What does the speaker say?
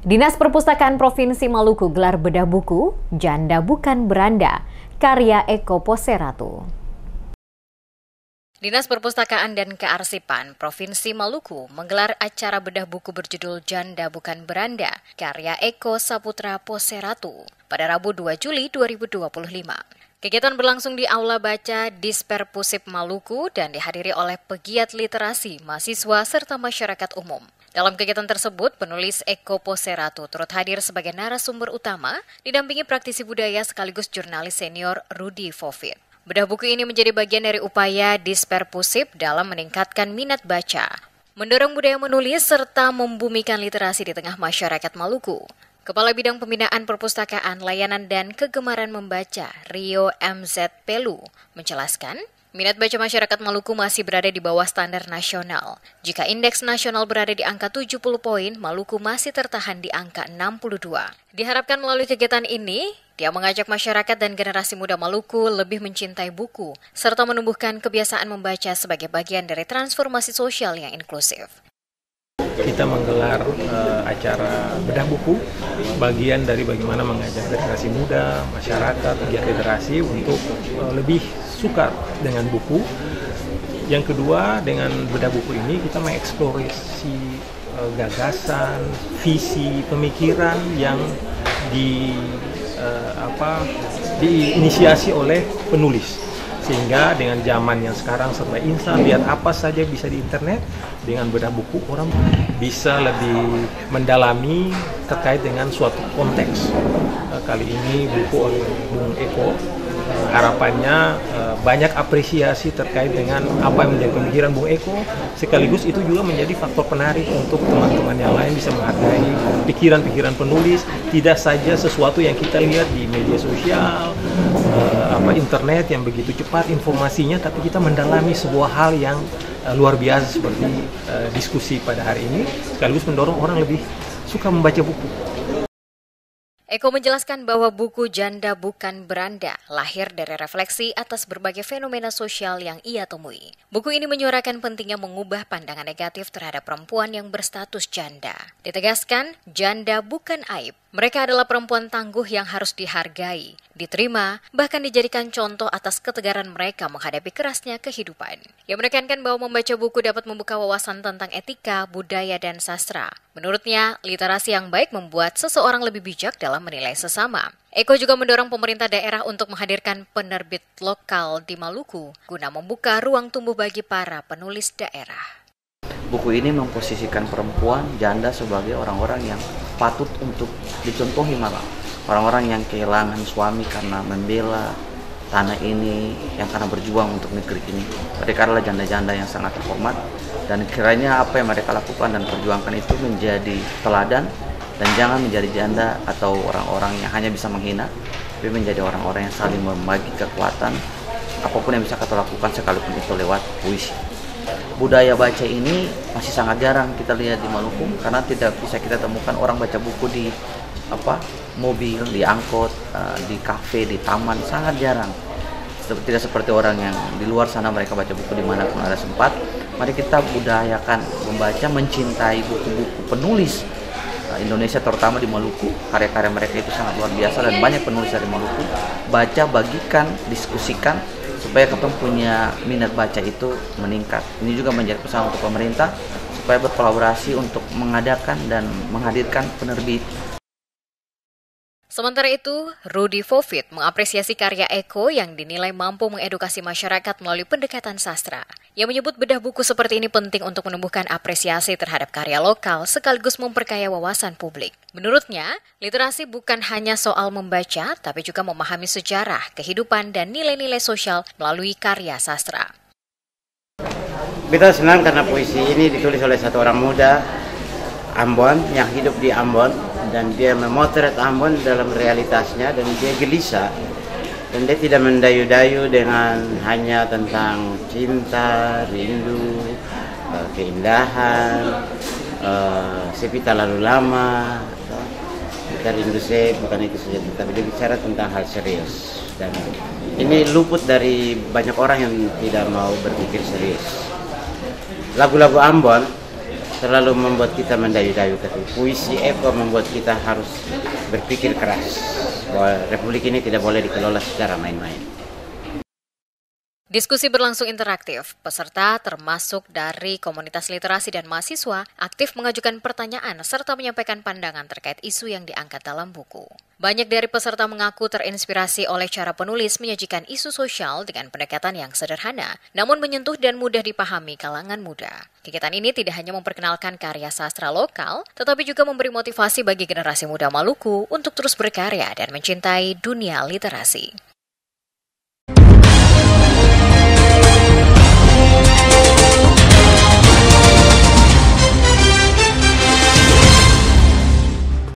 Dinas Perpustakaan Provinsi Maluku gelar bedah buku Janda Bukan Beranda, karya Eko Poseratu. Dinas Perpustakaan dan Kearsipan Provinsi Maluku menggelar acara bedah buku berjudul Janda Bukan Beranda, karya Eko Saputra Poseratu pada Rabu 2 Juli 2025. Kegiatan berlangsung di Aula Baca Disperpusip Maluku dan dihadiri oleh pegiat literasi, mahasiswa, serta masyarakat umum. Dalam kegiatan tersebut, penulis Eko Poseratu turut hadir sebagai narasumber utama, didampingi praktisi budaya sekaligus jurnalis senior Rudy Fofit. Bedah buku ini menjadi bagian dari upaya Disperpusip dalam meningkatkan minat baca, mendorong budaya menulis, serta membumikan literasi di tengah masyarakat Maluku. Kepala Bidang Pembinaan Perpustakaan, Layanan dan Kegemaran Membaca, Rio MZ Pelu, menjelaskan, minat baca masyarakat Maluku masih berada di bawah standar nasional. Jika indeks nasional berada di angka 70 poin, Maluku masih tertahan di angka 62. Diharapkan melalui kegiatan ini, dia mengajak masyarakat dan generasi muda Maluku lebih mencintai buku, serta menumbuhkan kebiasaan membaca sebagai bagian dari transformasi sosial yang inklusif. Kita menggelar acara bedah buku, bagian dari bagaimana mengajak generasi muda, masyarakat, pegiat literasi untuk lebih suka dengan buku. Yang kedua, dengan bedah buku ini kita mengeksplorasi gagasan, visi, pemikiran yang diinisiasi oleh penulis. Sehingga dengan zaman yang sekarang serba instan, lihat apa saja bisa di internet, dengan bedah buku orang bisa lebih mendalami terkait dengan suatu konteks. Kali ini buku oleh Bung Eko, harapannya banyak apresiasi terkait dengan apa yang menjadi pemikiran Bung Eko, sekaligus itu juga menjadi faktor penarik untuk teman-teman yang lain bisa menghargai pikiran-pikiran penulis, tidak saja sesuatu yang kita lihat di media sosial, internet yang begitu cepat informasinya, tapi kita mendalami sebuah hal yang luar biasa seperti diskusi pada hari ini, sekaligus mendorong orang lebih suka membaca buku. Eko menjelaskan bahwa buku Janda Bukan Beranda lahir dari refleksi atas berbagai fenomena sosial yang ia temui. Buku ini menyuarakan pentingnya mengubah pandangan negatif terhadap perempuan yang berstatus janda. Ditegaskan, janda bukan aib. Mereka adalah perempuan tangguh yang harus dihargai, diterima, bahkan dijadikan contoh atas ketegaran mereka menghadapi kerasnya kehidupan. Ia menekankan bahwa membaca buku dapat membuka wawasan tentang etika, budaya, dan sastra. Menurutnya, literasi yang baik membuat seseorang lebih bijak dalam menilai sesama. Eko juga mendorong pemerintah daerah untuk menghadirkan penerbit lokal di Maluku guna membuka ruang tumbuh bagi para penulis daerah. Buku ini memposisikan perempuan janda sebagai orang-orang yang patut untuk dicontohi, malah orang-orang yang kehilangan suami karena membela tanah ini, yang karena berjuang untuk negeri ini. Mereka adalah janda-janda yang sangat terhormat, dan kiranya apa yang mereka lakukan dan perjuangkan itu menjadi teladan, dan jangan menjadi janda atau orang-orang yang hanya bisa menghina, tapi menjadi orang-orang yang saling membagi kekuatan apapun yang bisa kita lakukan, sekalipun itu lewat puisi. Budaya baca ini masih sangat jarang kita lihat di Maluku, karena tidak bisa kita temukan orang baca buku di mobil, di angkot, di kafe, di taman, sangat jarang. Tidak seperti orang yang di luar sana, mereka baca buku dimanapun ada sempat. Mari kita budayakan membaca, mencintai buku-buku penulis Indonesia, terutama di Maluku. Karya-karya mereka itu sangat luar biasa dan banyak penulis dari Maluku. Baca, bagikan, diskusikan, supaya kita punya minat baca itu meningkat. Ini juga menjadi pesan untuk pemerintah supaya berkolaborasi untuk mengadakan dan menghadirkan penerbit. Sementara itu, Rudy Fofit mengapresiasi karya Eko yang dinilai mampu mengedukasi masyarakat melalui pendekatan sastra. Ia menyebut bedah buku seperti ini penting untuk menumbuhkan apresiasi terhadap karya lokal sekaligus memperkaya wawasan publik. Menurutnya, literasi bukan hanya soal membaca, tapi juga memahami sejarah, kehidupan, dan nilai-nilai sosial melalui karya sastra. Kita senang karena puisi ini ditulis oleh satu orang muda Ambon yang hidup di Ambon, dan dia memotret Ambon dalam realitasnya, dan dia gelisah, dan dia tidak mendayu-dayu dengan hanya tentang cinta, rindu, keindahan, sepita lalu lama, kita rindu bukan itu saja, tapi dia bicara tentang hal serius, dan ini luput dari banyak orang yang tidak mau berpikir serius. Lagu-lagu Ambon terlalu membuat kita mendayu-dayu. Puisi Eko membuat kita harus berpikir keras bahwa Republik ini tidak boleh dikelola secara main-main. Diskusi berlangsung interaktif. Peserta termasuk dari komunitas literasi dan mahasiswa aktif mengajukan pertanyaan serta menyampaikan pandangan terkait isu yang diangkat dalam buku. Banyak dari peserta mengaku terinspirasi oleh cara penulis menyajikan isu sosial dengan pendekatan yang sederhana, namun menyentuh dan mudah dipahami kalangan muda. Kegiatan ini tidak hanya memperkenalkan karya sastra lokal, tetapi juga memberi motivasi bagi generasi muda Maluku untuk terus berkarya dan mencintai dunia literasi.